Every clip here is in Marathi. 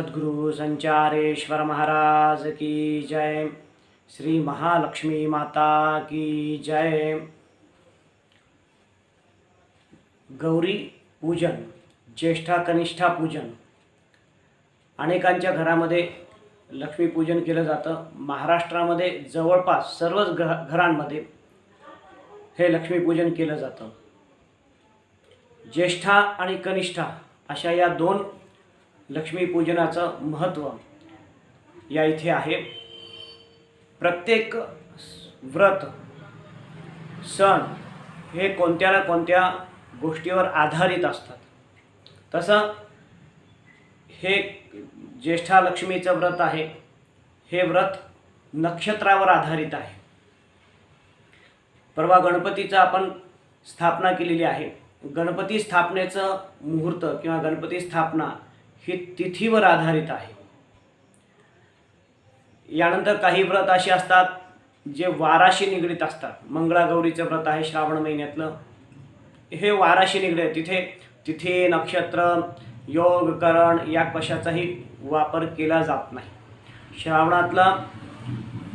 सद्गुरु संचारेश्वर महाराज की जय। श्री महालक्ष्मी माता की जय। गौरी पूजन, ज्येष्ठा कनिष्ठा पूजन अनेकांच्या घरामध्ये लक्ष्मी पूजन केलं जातं। महाराष्ट्रामध्ये जवळपास सर्वच घरांमध्ये हे लक्ष्मी पूजन केलं जातं। ज्येष्ठा आणि कनिष्ठा अशा या दोन लक्ष्मी पूजनाचं महत्त्व या इथे आहे। प्रत्येक व्रत सण हे कोणत्या ना कोणत्या गोष्टीवर आधारित असतात। तसं हे ज्येष्ठा लक्ष्मीचं व्रत आहे, हे व्रत नक्षत्रावर आधारित आहे। परवा गणपतीचं आपण स्थापना केलेली आहे। गणपती स्थापनेचं मुहूर्त किंवा गणपती स्थापना ही तिथीवर आधारित आहे। यानंतर काही व्रत असे असतात जे वाराशी निगडित असतात। मंगळागौरीचं व्रत आहे श्रावण महिन्यातलं, हे वाराशी निगडित, तिथे तिथी नक्षत्र योग करण या कशाचाही वापर केला जात नाही। श्रावणातला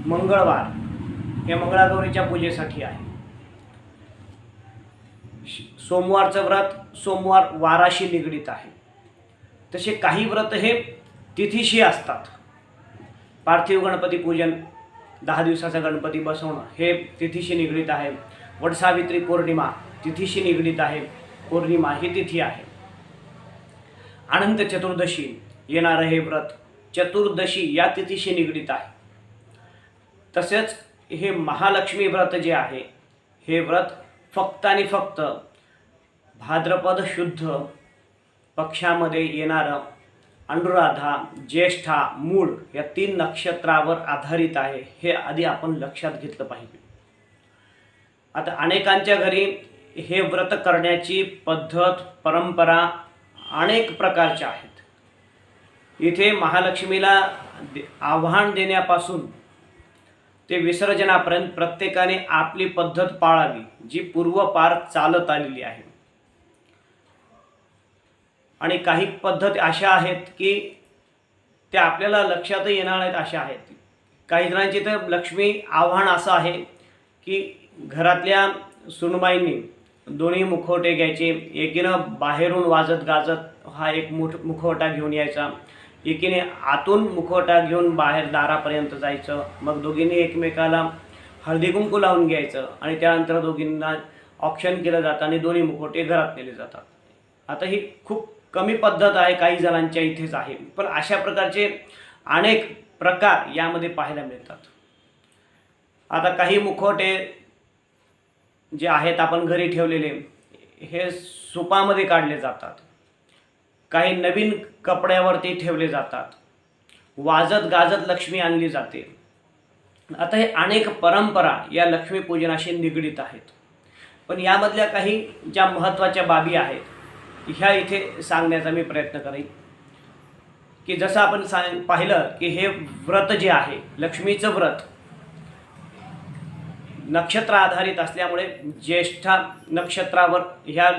मंगळवार हे मंगळागौरीच्या पूजेसाठी आहे। सोमवारचं व्रत सोमवार वाराशी निगडित आहे। तसे काही व्रत हे तिथीशी असतात। पार्थिव गणपती पूजन, 10 दिवसाचा गणपती बसवणं हे तिथीशी निगडित आहे। वटसावित्री पौर्णिमा तिथीशी निगडित आहे, पौर्णिमा ही तिथी आहे। अनंत चतुर्दशी येणारं हे व्रत चतुर्दशी या तिथीशी निगडित आहे। तसेच हे महालक्ष्मी व्रत जे आहे, हे व्रत फक्त आणि फक्त भाद्रपद शुद्ध पक्षामध्ये येणारं अनुराधा, ज्येष्ठा, मूळ या 3 नक्षत्रावर आधारित आहे। हे आधी आपण लक्षात घेतलं पाहिजे। आता अनेकांच्या घरी हे व्रत करण्याची पद्धत, परंपरा अनेक प्रकारच्या आहेत। इथे महालक्ष्मीला आव्हान देण्यापासून ते विसर्जनापर्यंत प्रत्येकाने आपली पद्धत पाळावी, जी पूर्वपार चालत आलेली आहे। आणि काही पद्धती अशा आहेत की त्या आपल्याला लक्षातही येणार नाहीत अशा आहेत। काही जणांची तर लक्ष्मी आव्हान असं आहे की घरातल्या सुनबाईंनी दोन्ही मुखवटे घ्यायचे, एकीनं बाहेरून वाजत गाजत हा एक मुखवटा घेऊन यायचा, एकीने आतून मुखवटा घेऊन बाहेर दारापर्यंत जायचं, मग दोघींनी एकमेकाला हळदी कुंकू लावून घ्यायचं आणि त्यानंतर दोघींना ऑप्शन केलं जातं आणि दोन्ही मुखवटे घरात नेले जातात। आता ही खूप कमी पद्धत आहे, काही जणांच्या इथेच आहे, पण अशा प्रकारचे अनेक प्रकार यामध्ये पाहायला मिळतात। आता काही मुखवटे जे आहेत आपण घरी ठेवलेले हे सुपामध्ये काढले जातात, काही नवीन कपड्यावरती ठेवले जातात, वाजत गाजत लक्ष्मी आणली जाते। आता हे अनेक परंपरा या लक्ष्मी पूजनाशी निगडित आहेत, पण यामधल्या काही ज्या महत्त्वाच्या बाबी आहेत ह्या इथे सांगण्याचा मी प्रयत्न करेन। की जसं आपण पाहिलं की हे व्रत जे आहे लक्ष्मीचं व्रत नक्षत्र आधारित असल्यामुळे ज्येष्ठा नक्षत्रावर ह्या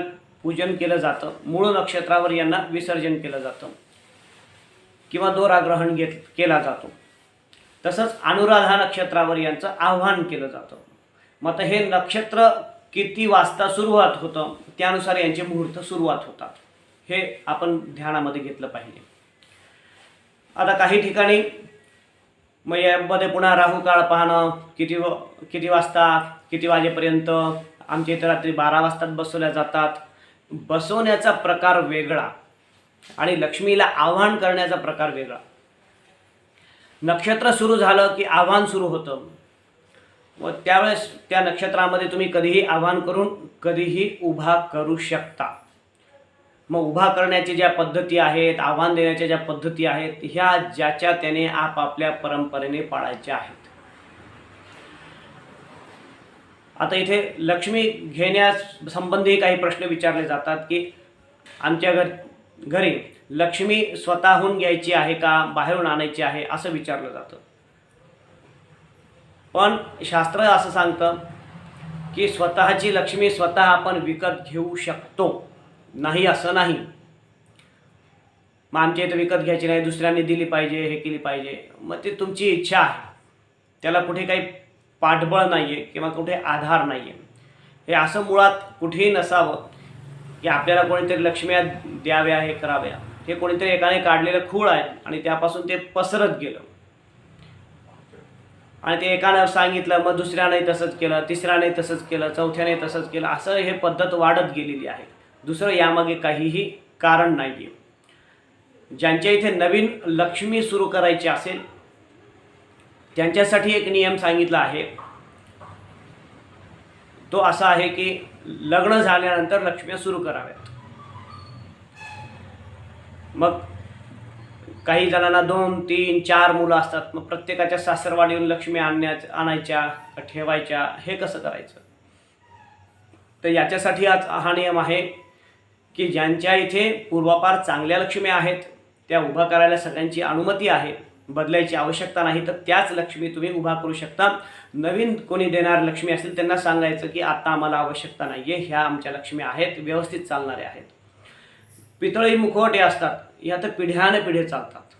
पूजन केलं जातं, मूळ नक्षत्रावर यांना विसर्जन केलं जातं किंवा दोराग्रहण केला जातो। तसंच अनुराधा नक्षत्रावर यांचं आव्हान केलं जातं। मग हे नक्षत्र किती वाजता सुरुवात होतं त्यानुसार यांचे मुहूर्त सुरुवात होतात, हे आपण ध्यानामध्ये घेतलं पाहिजे। आता काही ठिकाणी मग यामध्ये पुन्हा राहू काळ पाहणं, किती वाजता किती वाजेपर्यंत, आमच्या इथे रात्री 12 वाजता बसवल्या जातात। बसवण्याचा प्रकार वेगळा आणि लक्ष्मीला आव्हान करण्याचा प्रकार वेगळा। नक्षत्र सुरू झालं की आव्हान सुरू होतं व त्यावेळेस त्या नक्षत्रामध्ये तुम्ही कधीही आव्हान करून कधीही उभा करू शकता। मग उभा करण्याच्या ज्या पद्धती आहेत, आव्हान देण्याच्या ज्या पद्धती आहेत, ह्या ज्याच्या त्याने आपापल्या परंपरेने पाळायच्या आहेत। आता इथे लक्ष्मी घेण्यासंबंधी काही प्रश्न विचारले जातात की आमच्या घरी लक्ष्मी स्वतःहून घ्यायची आहे का बाहेरून आणायची आहे असं विचारलं जातं। पण शास्त्र असं सांगतं की स्वतःची लक्ष्मी स्वतः आपण विकत घेऊ शकतो, नाही असं नाही। मग आमच्या इथं विकत घ्यायची नाही, दुसऱ्यांनी दिली पाहिजे, हे केली पाहिजे. मग ते तुमची इच्छा आहे, त्याला कुठे काही पाठबळ नाही आहे किंवा कुठे आधार नाही आहे. हे असं मुळात कुठेही नसावं की आपल्याला कोणीतरी लक्ष्म्या द्याव्या, हे कराव्या. हे कोणीतरी एकाने काढलेलं खूळ आहे आणि त्यापासून ते पसरत गेलं आणि ते एकानं सांगितलं, मग दुसऱ्याने तसंच केलं, तिसऱ्याने तसंच केलं, चौथ्याने तसंच केलं, असं हे पद्धत वाढत गेलेली आहे. दुसरं यामागे काहीही कारण नाही आहे. ज्यांच्या इथे नवीन लक्ष्मी सुरू करायची असेल त्यांच्यासाठी एक नियम सांगितला आहे. तो असा आहे की लग्न झाल्यानंतर लक्ष्म्या सुरू कराव्यात. मग काही जणांना 2, 3, 4 मुलं असतात. मग प्रत्येकाच्या सासरवाडीहून लक्ष्मी आणायच्या, ठेवायच्या, हे कसं करायचं? तर याच्यासाठी आज हा नियम आहे की ज्यांच्या इथे पूर्वापार चांगल्या लक्ष्मी आहेत, त्या उभा करायला सगळ्यांची अनुमती आहे, बदलायची आवश्यकता नाही, तर त्याच लक्ष्मी तुम्ही उभा करू शकता. नवीन कोणी देणार लक्ष्मी असतील त्यांना सांगायचं की आता आम्हाला आवश्यकता नाही आहे, ह्या आमच्या लक्ष्मी आहेत, व्यवस्थित चालणाऱ्या आहेत. पितळी मुखवटे असतात, ह्या तर पिढ्याने पिढे चालतात.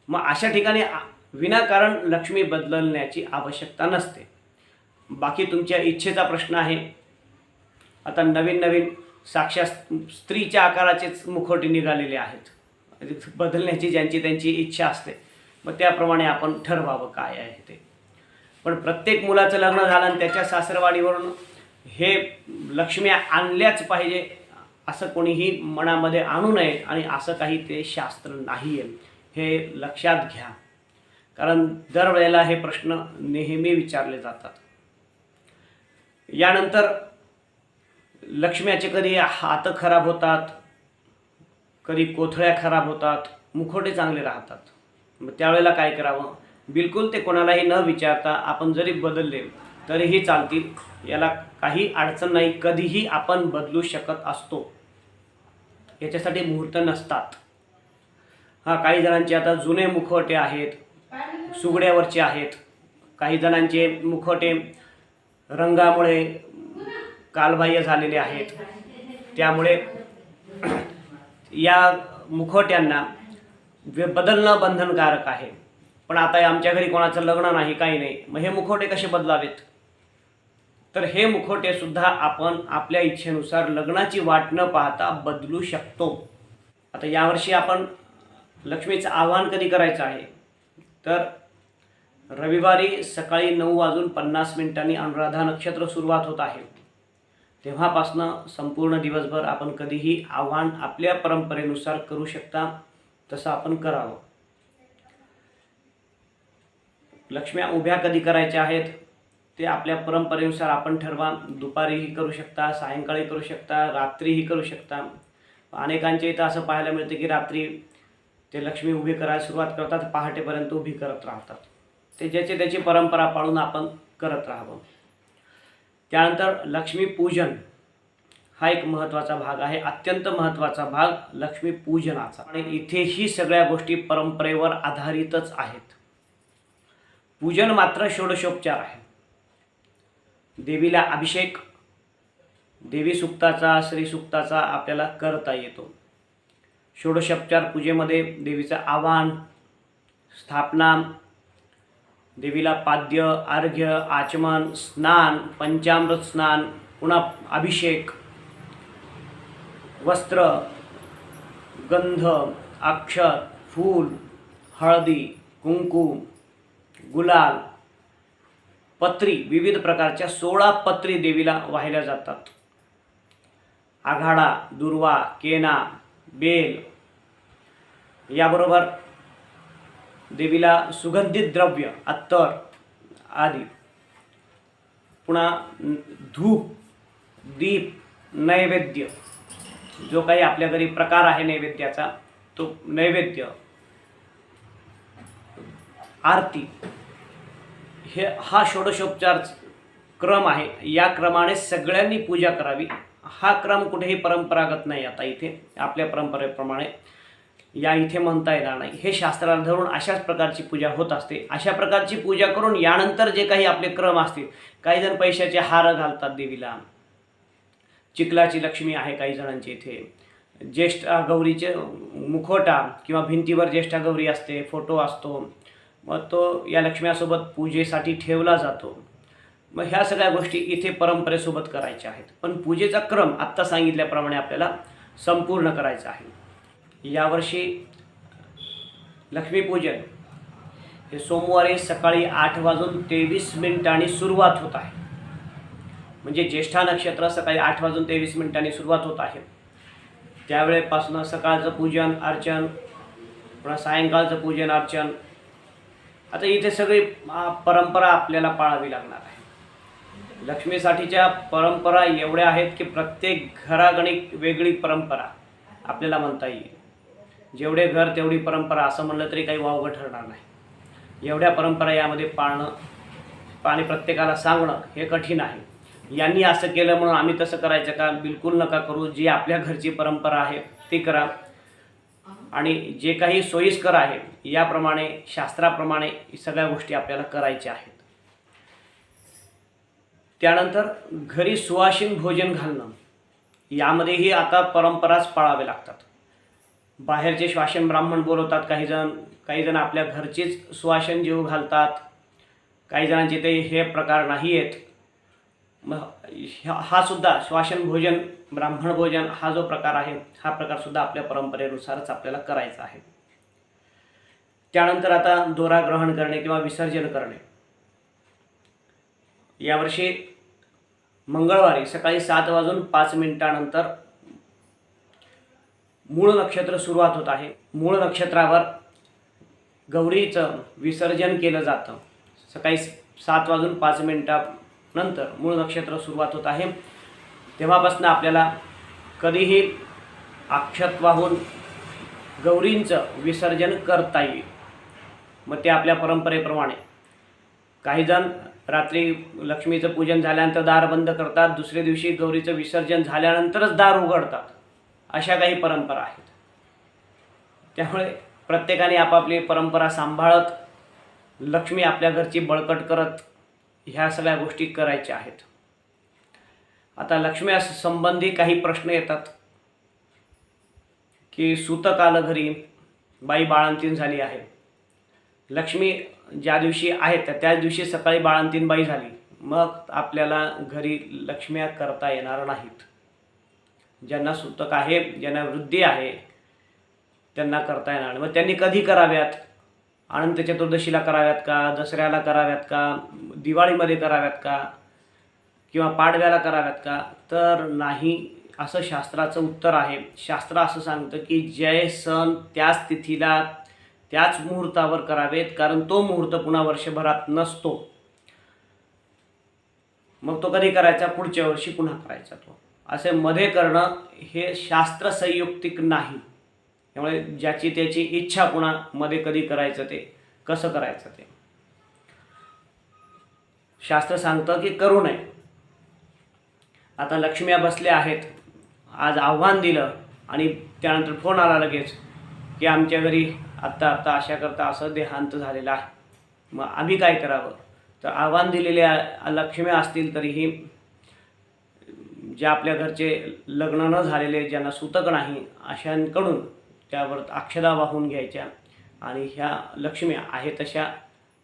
मग अशा ठिकाणी विनाकारण लक्ष्मी बदलण्याची आवश्यकता नसते. बाकी तुमच्या इच्छेचा प्रश्न आहे. आता नवीन नवीन साक्षात स्त्रीच्या आकाराचेच मुखवटे निघालेले आहेत, बदलण्याची ज्यांची त्यांची इच्छा असते. मग त्याप्रमाणे आपण ठरवावं काय आहे ते. पण प्रत्येक मुलाचं लग्न झालं आणि त्याच्या सासरवाडीवरून हे लक्ष्मी आणल्याच पाहिजे असं कोणीही मनामध्ये आणू नये आणि असं काही ते शास्त्र नाही आहे, हे लक्षात घ्या. कारण दरवेळेला हे प्रश्न नेहमी विचारले जातात. यानंतर लक्ष्म्याचे कधी हात खराब होतात, कधी कोथळ्या खराब होतात, मुखवटे चांगले राहतात. मग त्यावेळेला काय करावं? बिलकुल ते कोणालाही न विचारता आपण जरी बदलले तरीही चालतील, याला काही अडचण नाही. कधीही आपण बदलू शकत असतो, याच्यासाठी मुहूर्त नसतात. काही जणांचे आता जुने मुखवटे आहेत, सुगड्यावरचे आहेत. काही जणांचे मुखवटे रंगामुळे कालबाह्य झालेले आहेत, त्यामुळे या मुखवट्यांना बदलणं बंधनकारक आहे. पण आता आमच्या घरी कोणाचं लग्न नाही, काही नाही, मग हे मुखवटे कसे बदलावेत? तर हे मुखवटे सुद्धा आपण आपल्या इच्छेनुसार लग्नाची वाट न पाहता बदलू शकतो. आता यावर्षी आपण लक्ष्मीचं आवाहन कधी करायचं आहे? तर रविवारी सकाळी 9:50 अनुराधा नक्षत्र सुरुवात होत आहे. तेव्हापासनं संपूर्ण दिवसभर आपण कधीही आवाहन आपल्या परंपरेनुसार करू शकता, तसं आपण करावं. लक्ष्म्या उभ्या कधी करायच्या आहेत ते आपल्या परंपरेनुसार आपण ठरवा. दुपारीही करू शकता, सायंकाळी करू शकता, रात्रीही करू शकता. अनेकांच्या इथं असं पाहायला मिळतं की रात्री ते लक्ष्मी उभी करायला सुरुवात करतात, पहाटेपर्यंत उभी करत राहतात. ते ज्याची त्याची परंपरा पाळून आपण करत राहावं. त्यानंतर लक्ष्मी पूजन हा एक महत्त्वाचा भाग आहे, अत्यंत महत्त्वाचा भाग लक्ष्मी पूजनाचा. आणि इथेही सगळ्या गोष्टी परंपरेवर आधारितच आहेत. पूजन मात्र षोडशोपचार आहे. देवीला अभिषेक, देवी सुक्ताचा, श्रीसुक्ताचा आपल्याला करता येतो. षोडशोपचार पूजेमध्ये देवीचं आवाहन, स्थापना, देवीला पाद्य, अर्घ्य, आचमन, स्नान, पंचामृत स्नान, पुन्हा अभिषेक, वस्त्र, गंध, अक्षत, फूल, हळदी, कुंकू, गुलाल, पत्री, विविध प्रकारच्या 16 पत्री देवीला वाहिल्या जातात. आघाडा, दुर्वा, केना, बेल, याबरोबर देवीला सुगंधित द्रव्य, अत्तर आदी, पुन्हा धूप, दीप, नैवेद्य, जो काही आपल्या घरी प्रकार आहे नैवेद्याचा तो नैवेद्य, आरती, हा षोडशोपचार क्रम आहे. या क्रमाने सगळ्यांनी पूजा करावी. हा क्रम कुठेही परंपरागत नाही. आता इथे आपल्या परंपरेप्रमाणे या इथे म्हणता येणार नाही. हे शास्त्राला धरून अशाच प्रकारची पूजा होत असते. अशा प्रकारची पूजा करून यानंतर जे काही आपले क्रम असतील, काही जण पैशाचे हार घालतात देवीला, चिखलाची लक्ष्मी आहे काही जणांच्या इथे, ज्येष्ठ गौरीचे मुखवटा किंवा भिंतीवर ज्येष्ठ गौरी असते, फोटो असतो, मग तो या लक्ष्म्यासोबत पूजेसाठी ठेवला जातो. मग ह्या सगळ्या गोष्टी इथे परंपरेसोबत करायच्या आहेत. पण पूजेचा क्रम आत्ता सांगितल्याप्रमाणे आपल्याला संपूर्ण करायचा आहे. यावर्षी लक्ष्मीपूजन हे सोमवारी सकाळी 8:23 सुरुवात होत आहे. म्हणजे ज्येष्ठा नक्षत्र सकाळी 8:23 सुरुवात होत आहे. त्यावेळेपासून सकाळचं पूजन अर्चन, पुन्हा सायंकाळचं पूजन अर्चन. आता इथे सगळी परंपरा आपल्याला पाळावी लागणार आहे. लक्ष्मीसाठीच्या परंपरा एवढ्या आहेत की प्रत्येक घरागणिक वेगळी परंपरा आपल्याला म्हणता येईल. जेवढे घर तेवढी परंपरा असं म्हणलं तरी काही वावगं ठरणार नाही. एवढ्या परंपरा यामध्ये पाळणं आणि प्रत्येकाला सांगणं हे कठीण आहे. यांनी असं केलं म्हणून आम्ही तसं करायचं का? बिलकुल नका करू. जी आपल्या घरची परंपरा आहे ती करा आणि जे काही सोयीस्कर आहे याप्रमाणे शास्त्राप्रमाणे सगळ्या गोष्टी आपल्याला करायच्या आहेत. त्यानंतर घरी सुवासिन भोजन घालणं यामध्येही आता परंपराच पाळावे लागतात. बाहेरचे श्वासन ब्राह्मण बोलवतात काही जण आपल्या घरचेच सुवासिन जेवू घालतात. काही जणांचे ते हे प्रकार नाही आहेत. हा सुद्धा श्वासन भोजन ब्राह्मण भोजन हा जो प्रकार आहे हा प्रकारसुद्धा आपल्या परंपरेनुसारच आपल्याला करायचा आहे. त्यानंतर आता दोरा ग्रहण करणे किंवा विसर्जन करणे. यावर्षी मंगळवारी सकाळी 7:05 मूळ नक्षत्र सुरुवात होत आहे. मूळ नक्षत्रावर गौरीचं विसर्जन केलं जातं. सकाळी 7:05 नंतर मूळ नक्षत्र सुरुवात होत आहे. तेव्हापासून आपल्याला कधीही अक्षत वाहून गौरींचं विसर्जन करता येईल. मग ते आपल्या परंपरेप्रमाणे काही जण रात्री लक्ष्मीचं पूजन झाल्यानंतर दार बंद करतात, दुसऱ्या दिवशी गौरीचं विसर्जन झाल्यानंतरच दार उघडतात. अशा काही परंपरा आहेत. त्यामुळे प्रत्येकाने आपापली परंपरा सांभाळत लक्ष्मी आपल्या घरची बळकट करत ह्या सगळ्या गोष्टी करायच्या आहेत. आता लक्ष्म्यास संबंधी काही प्रश्न येतात की सूतक आलं घरी, बाई बाळंतीण झाली आहे. लक्ष्मी ज्या दिवशी आहेत त्याच दिवशी सकाळी बाळंतीण बाई झाली, मग आपल्याला घरी लक्ष्म्या करता येणार नाहीत. ज्यांना सूतक आहे, ज्यांना वृद्धी आहे त्यांना करता येणार. मग त्यांनी कधी कराव्यात? अनंत चतुर्दशीला कराव्यात का? दसऱ्याला कराव्यात का? दिवाळीमध्ये कराव्यात का? किंवा पाडव्याला कराव्यात का? तर नाही असं शास्त्राचं उत्तर आहे. शास्त्र असं सांगतं की जय सण त्याच तिथीला त्याच मुहूर्तावर करावेत, कारण तो मुहूर्त पुन्हा वर्षभरात नसतो. मग तो कधी करायचा? पुढच्या वर्षी पुन्हा करायचा. तो असे मध्ये करणं हे शास्त्र संयुक्तिक नाही. त्यामुळे ज्याची त्याची इच्छा पुन्हा मध्ये कधी करायचं ते कसं करायचं ते शास्त्र सांगतं की करू नये. आता लक्ष्म्या बसल्या आहेत, आज आव्हान दिलं आणि त्यानंतर फोन आला लगेच की आमच्या घरी आत्ता अशा करता असं देहांत झालेलं आहे. मग आम्ही काय करावं? तर आव्हान दिलेल्या लक्ष्म्या असतील तरीही ज्या आपल्या घरचे लग्न न झालेले, ज्यांना सूतक नाही, अशांकडून त्यावर अक्षदा वाहून घ्यायच्या आणि ह्या लक्ष्म्या आहे तशा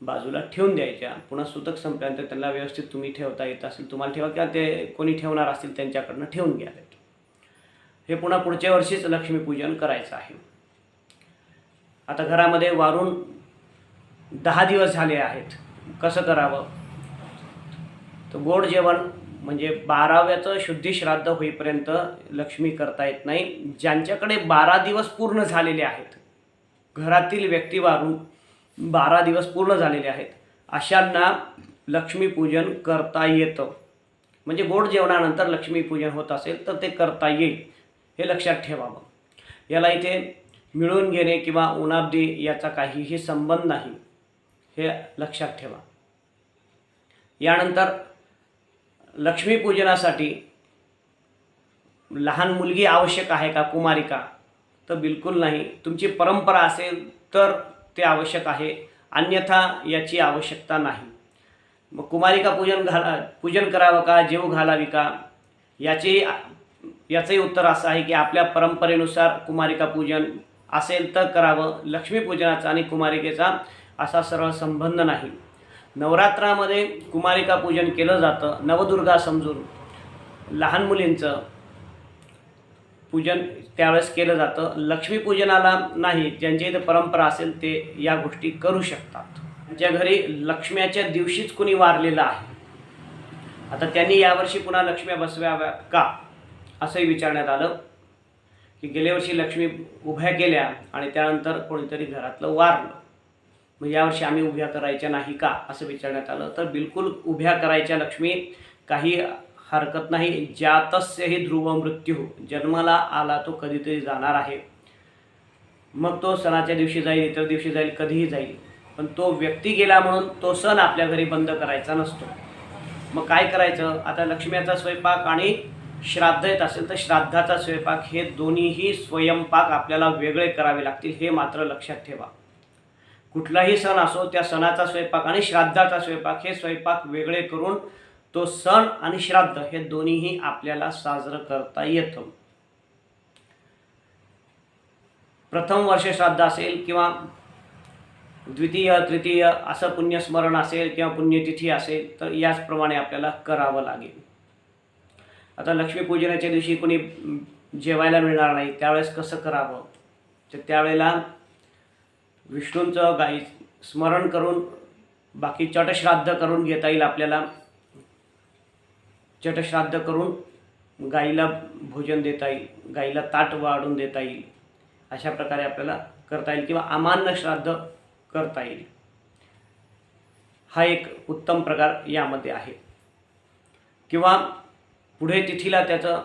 बाजूला ठेवून द्यायच्या. पुन्हा सूतक संपल्यानंतर त्यांना व्यवस्थित तुम्ही ठेवता येत असेल तुम्हाला ठेवा, किंवा ते कोणी ठेवणार असतील त्यांच्याकडनं ठेवून घ्या. हे पुन्हा पुढच्या वर्षीच लक्ष्मीपूजन करायचं आहे. आता घरामध्ये वारून 10 दिवस झाले आहेत, कसं करावं? तर गोड जेवण म्हणजे 12व्याचं शुद्धी श्राद्ध होईपर्यंत लक्ष्मी करता येत नाही. ज्यांच्याकडे 12 दिवस पूर्ण झालेले आहेत, घरातील व्यक्ती वारून 12 दिवस पूर्ण झालेले आहेत, अशांना लक्ष्मीपूजन करता येतं. म्हणजे गोड जेवणानंतर लक्ष्मीपूजन होत असेल तर ते करता येईल, हे लक्षात ठेवावं. याला इथे मिळून घेणे किंवा उणाब्दी याचा काहीही संबंध नाही, हे लक्षात ठेवा. यानंतर लक्ष्मीपूजनासाठी लहान मुलगी आवश्यक आहे का? कुमारिका? तर बिलकुल नाही. तुमची परंपरा असेल तर ते आवश्यक आहे, अन्यथा याची आवश्यकता नाही. मग कुमारिका पूजन करावं का? जेवू घालावी का? याची याचंही उत्तर असं आहे की आपल्या परंपरेनुसार कुमारिका पूजन असेल तर करावं. लक्ष्मीपूजनाचा आणि कुमारिकेचा असा सरळ संबंध नाही. नवरात्रामध्ये कुमारिका पूजन केलं जातं. नवदुर्गा समजून लहान मुलींचं पूजन त्यावेळेस केलं जातं. लक्ष्मीपूजनाला नाही. ज्यांच्या इथे परंपरा असेल ते या गोष्टी करू शकतात. ज्या घरी लक्ष्म्याच्या दिवशीच कुणी वारलेलं आहे, आता त्यांनी यावर्षी पुन्हा लक्ष्म्या बसवाव्या का असंही विचारण्यात आलं की गेल्या वर्षी लक्ष्मी उभ्या केल्या आणि त्यानंतर कोणीतरी घरातलं वारलं, मग यावर्षी आम्ही उभ्या करायच्या नाही का असं विचारण्यात आलं. तर बिलकुल उभ्या करायच्या लक्ष्मी, काही हरकत नाही. जातस्यही ध्रुव मृत्यू, जन्माला आला तो कधीतरी जाणार आहे. मग तो सणाच्या दिवशी जाईल, इतर दिवशी जाईल, कधीही जाईल, पण तो व्यक्ती गेला म्हणून तो सण आपल्या घरी बंद करायचा नसतो. मग काय करायचं? आता लक्ष्म्याचा स्वयंपाक आणि श्राद्ध येत असेल तर श्राद्धाचा स्वयंपाक हे दोन्हीही स्वयंपाक आपल्याला वेगळे करावे लागतील, हे मात्र लक्षात ठेवा. कुठलाही सण असो त्या सणाचा स्वयंपाक आणि श्राद्धाचा स्वयंपाक हे स्वयंपाक वेगळे करून तो सण आणि श्राद्ध हे दोन्हीही आपल्याला साजरं करता येतं. प्रथम वर्ष श्राद्ध असेल किंवा द्वितीय तृतीय असं पुण्यस्मरण असेल किंवा पुण्यतिथी असेल तर याचप्रमाणे आपल्याला करावं लागेल. आता लक्ष्मीपूजनाच्या दिवशी कोणी जेवायला मिळणार नाही, त्यावेळेस कसं करावं? तर त्यावेळेला विष्णूंचं गाई स्मरण करून बाकी चटश्राद्ध करून घेता येईल आपल्याला. चटश्राद्ध करून गाईला भोजन देता येईल, गाईला ताट वाढून देता येईल, अशा प्रकारे आपल्याला करता येईल. किंवा अमान्य श्राद्ध करता येईल. हा एक उत्तम प्रकार यामध्ये आहे. किंवा पुढे तिथीला त्याचं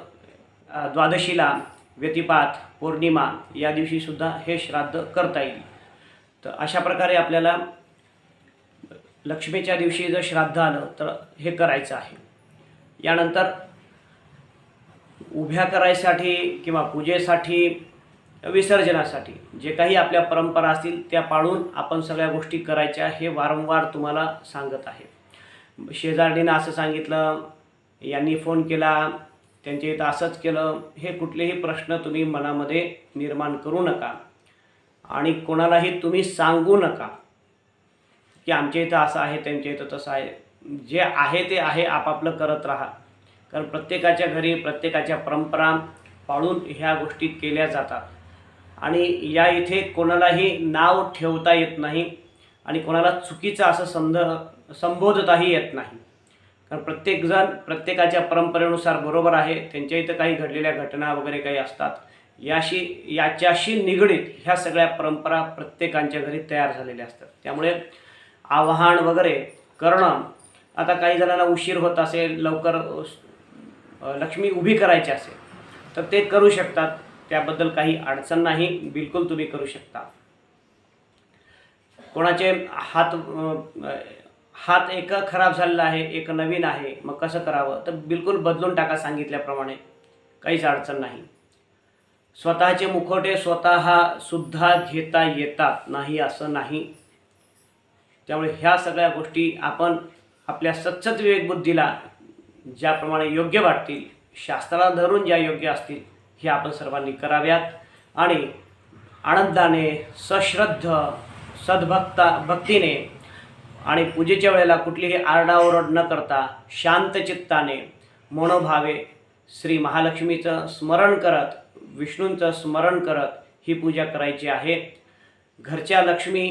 द्वादशीला व्यतिपात पौर्णिमा या दिवशीसुद्धा हे श्राद्ध करता येईल. तर अशा प्रकारे आपल्याला लक्ष्मीच्या दिवशी जर श्राद्ध आलं तर हे करायचं आहे. यानंतर उभ्या करायसाठी किंवा पूजेसाठी विसर्जनासाठी जे काही आपल्या परंपरा असतील त्या पाळून आपण सगळ्या गोष्टी करायच्या, हे वारंवार तुम्हाला सांगत आहे. शेजारणीनं असं सांगितलं, यांनी फोन केला, त्यांच्या इथं असंच केलं, हे कुठलेही प्रश्न तुम्ही मनामध्ये निर्माण करू नका आणि कोणालाही तुम्ही सांगू नका की आमच्या इथं असं आहे, त्यांच्या इथं तसं आहे. जे आहे ते आहे, आपापलं करत राहा. कारण प्रत्येकाच्या घरी प्रत्येकाच्या परंपरा पाळून ह्या गोष्टी केल्या जातात आणि या इथे कोणालाही नाव ठेवता येत नाही आणि कोणाला चुकीचं असं संबोधताही येत नाही. कारण प्रत्येकजण प्रत्येकाच्या परंपरेनुसार बरोबर आहे. त्यांच्या इथं काही घडलेल्या घटना वगैरे काही असतात, याच्याशी निगडीत ह्या सगळ्या परंपरा प्रत्येकाच्या घरी तयार झालेल्या असतात. त्यामुळे आवाहन वगैरे करणं, आता काही जणांना उशीर होत असेल, लवकर लक्ष्मी उभी करायची असेल तर ते करू शकतात, त्याबद्दल काही अडचण नाही, बिलकुल तुम्ही करू शकता. कोणाचे हात एक खराब झालेला आहे, एक नवीन आहे, मग कसं करावं? तर बिलकुल बदलून टाका सांगितल्याप्रमाणे, काहीच अडचण नाही. स्वतःचे मुखवटे स्वतः सुद्धा घेता येतात, नाही असं नाही. त्यामुळे ह्या सगळ्या गोष्टी आपण आपल्या सच्चत विवेकबुद्धीला ज्याप्रमाणे योग्य वाटतील, शास्त्राला धरून ज्या योग्य असतील, हे आपण सर्वांनी कराव्यात आणि आनंदाने, सश्रद्ध, भक्तीने आणि पूजेच्या वेळेला कुठलीही आरडाओरड न करता शांत चित्ताने मनोभावे श्री महालक्ष्मीचं स्मरण करत, विष्णूंचं स्मरण करत ही पूजा करायची आहे. घरच्या लक्ष्मी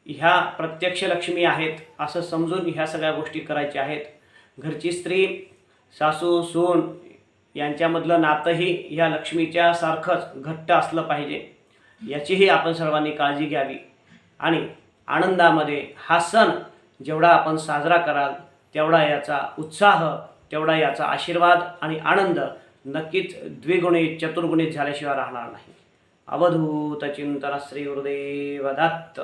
ह्या प्रत्यक्ष लक्ष्मी आहेत असं समजून ह्या सगळ्या गोष्टी करायच्या आहेत. घरची स्त्री, सासू, सून यांच्यामधलं नातंही ह्या लक्ष्मीच्या सारखंच घट्ट असलं पाहिजे, याचीही आपण सर्वांनी काळजी घ्यावी. आणि आनंदामध्ये हा सण जेवढा आपण साजरा कराल तेवढा याचा उत्साह, तेवढा याचा आशीर्वाद आणि आनंद नक्कीच द्विगुणित चतुर्गुणित झाल्याशिवाय राहणार नाही. अवधूत चिंतन श्री गुरुदेव दत्त.